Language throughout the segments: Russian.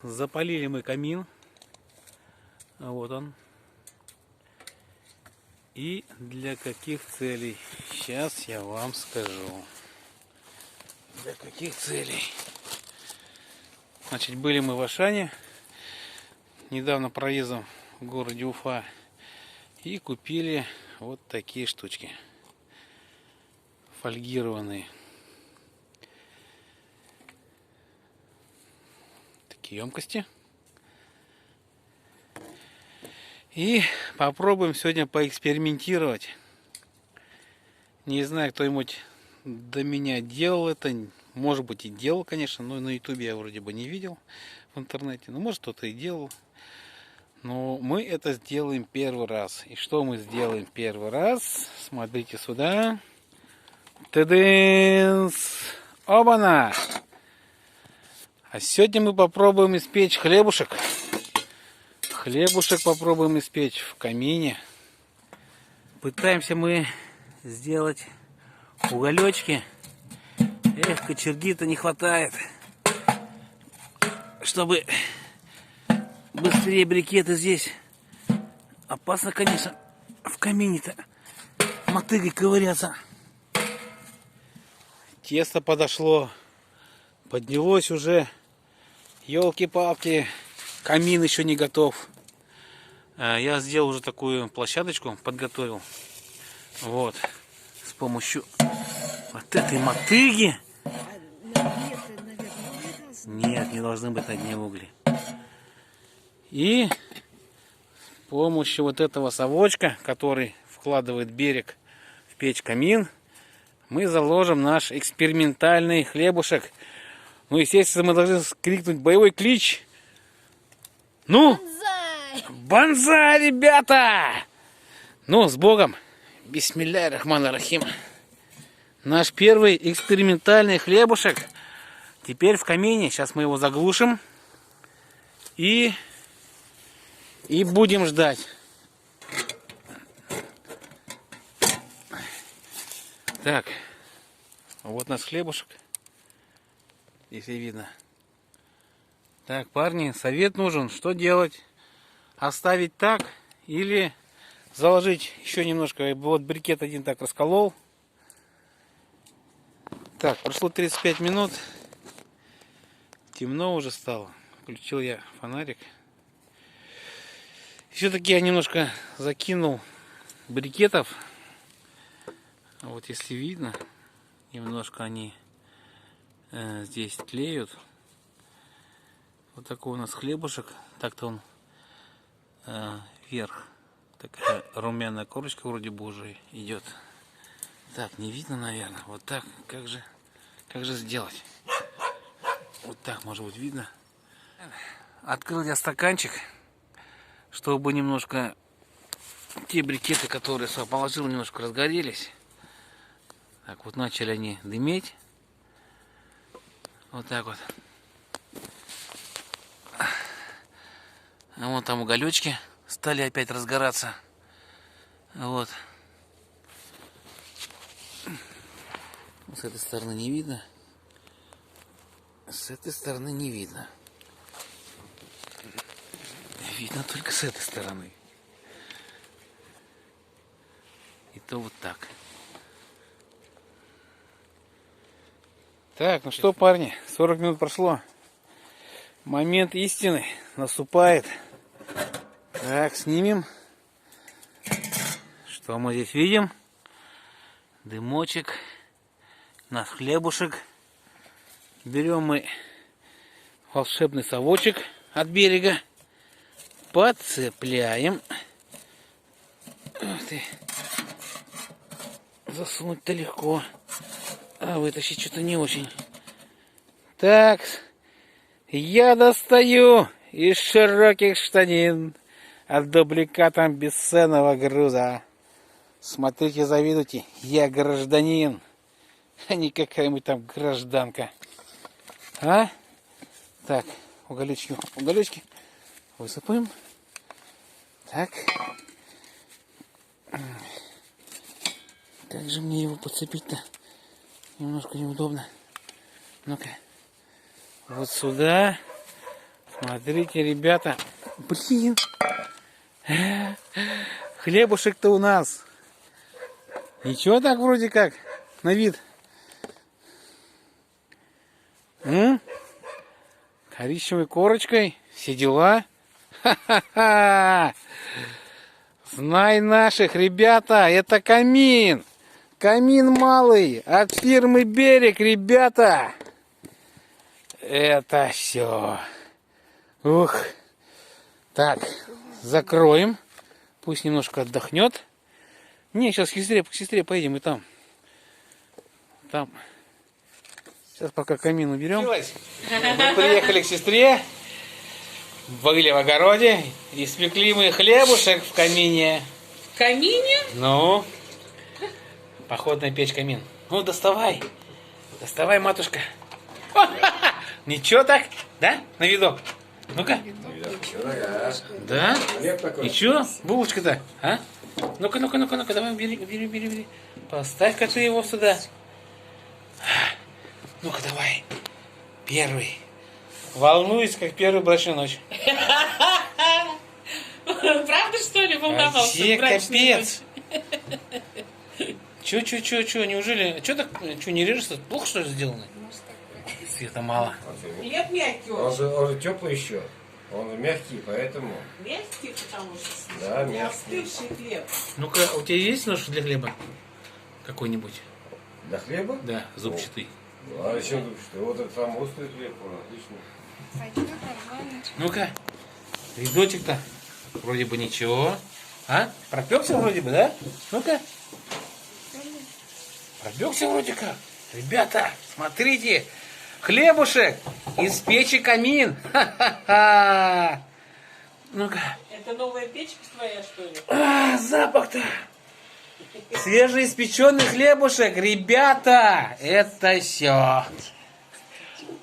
Запалили мы камин. Вот он. И для каких целей? Сейчас я вам скажу. Для каких целей? Значит, были мы в Ашане. Недавно проездом в городе Уфа. И купили вот такие штучки. Фольгированные. Такие емкости. И попробуем сегодня поэкспериментировать. Не знаю, кто-нибудь до меня делал это. Может быть и делал, конечно, но на ютубе я вроде бы не видел в интернете. Ну, может, кто-то и делал. Но мы это сделаем первый раз. И что мы сделаем первый раз? Смотрите сюда. Тадынс! Оба-на! А сегодня мы попробуем испечь хлебушек. Хлебушек попробуем испечь в камине. Пытаемся мы сделать уголечки. Эх, кочерги-то не хватает. Чтобы быстрее брикеты здесь. Опасно, конечно, в камине-то мотыгой ковыряться. Тесто подошло. Поднялось уже. Елки-палки. Камин еще не готов. Я сделал уже такую площадочку, подготовил. Вот. С помощью вот этой мотыги. Нет, не должны быть на дне угли. И с помощью вот этого совочка, который вкладывает берег в печь камин, мы заложим наш экспериментальный хлебушек. Ну, естественно, мы должны крикнуть боевой клич. Ну, бонзай, ребята! Ну, с Богом! Бисмилляхи рахмани рахим. Наш первый экспериментальный хлебушек. Теперь в камине. Сейчас мы его заглушим. И будем ждать. Так. Вот наш хлебушек. Если видно. Так, парни, совет нужен. Что делать? Оставить так или заложить еще немножко? Вот брикет один так расколол. Так, прошло 35 минут. Темно уже стало. Включил я фонарик. Все-таки я немножко закинул брикетов. Вот если видно, немножко они здесь тлеют. Вот такой у нас хлебушек. Так-то он вверх. Такая румяная корочка вроде бы уже идет. Так, не видно, наверное. Вот так. Как же сделать? Вот так, может быть, видно. Открыл я стаканчик, чтобы немножко те брикеты, которые я положил, немножко разгорелись. Так, вот начали они дыметь. Вот так вот. А вон там уголечки стали опять разгораться. Вот. С этой стороны не видно. С этой стороны не видно. Видно только с этой стороны. И то вот так. Так, ну что, парни, 40 минут прошло. Момент истины наступает. Так, снимем. Что мы здесь видим? Дымочек. Наш хлебушек. Берем мы волшебный совочек от берега. Подцепляем. Ух ты. Засунуть-то легко. А вытащить что-то не очень. Так. Я достаю из широких штанин от дубликатом бесценного груза. Смотрите, завидуйте. Я гражданин. А не какая-нибудь там гражданка. А? Так, уголечки высыпаем. Так. Как же мне его подцепить-то? Немножко неудобно. Ну-ка. Вот сюда. Смотрите, ребята. Блин. Хлебушек-то у нас. Ничего так вроде как. На вид. Коричневой корочкой. Все дела. Ха-ха-ха. Знай наших, ребята. Это камин. Камин малый. От фирмы Берег, ребята. Это все. Ух. Так. Закроем. Пусть немножко отдохнет. Не, сейчас к сестре поедем и там. Там. Сейчас пока камин уберем. Мы приехали к сестре. Были в огороде. Испекли мы хлебушек в камине. В камине? Ну. Походная печь камин. Ну, доставай. Доставай, матушка. Ничего так? Да? На видок. Ну-ка. Да? Ничего? Булочка-то? А? Ну-ка, давай, бери. Поставь-ка ты его сюда. Ну-ка, давай. Первый. Волнуюсь, как первую брачную ночь. Правда, что ли, волновался? Вообще капец. Чё, неужели... Чё так, не режется? Плохо, что ли, сделано? Света мало. Хлеб мягкий Он же теплый еще. Он мягкий, поэтому... Мягкий, потому что... Да, мягкий. Остывший хлеб. Ну-ка, у тебя есть нож для хлеба? Какой-нибудь? Для хлеба? Да, зубчатый. А зачем зубчатый? Вот это там острый хлеб, он отлично. Ну-ка, рядочек-то вроде бы ничего. А? Пропекся вроде бы, да? Ну-ка. Пропекся вроде как. Ребята, смотрите. Хлебушек из печи камин. Ха-ха-ха. Ну-ка. Это новая печка твоя, что ли? Запах-то. Свежеиспеченный хлебушек. Ребята, это все.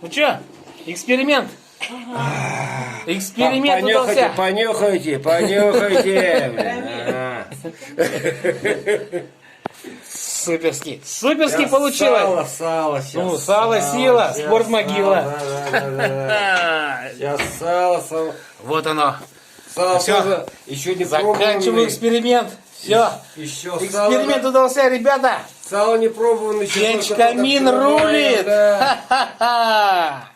Ну что, эксперимент. Эксперимент удался. Понюхайте. Суперски получилось. Сало. Ну, сало, сила, спорт могила. Сейчас сало. Вот оно. Сало Всё. тоже еще не Заканчиваю пробованный. эксперимент. Все. Еще Эксперимент сало. удался, ребята. Сало не пробованный. Печь камин рулит. Ха-ха-ха.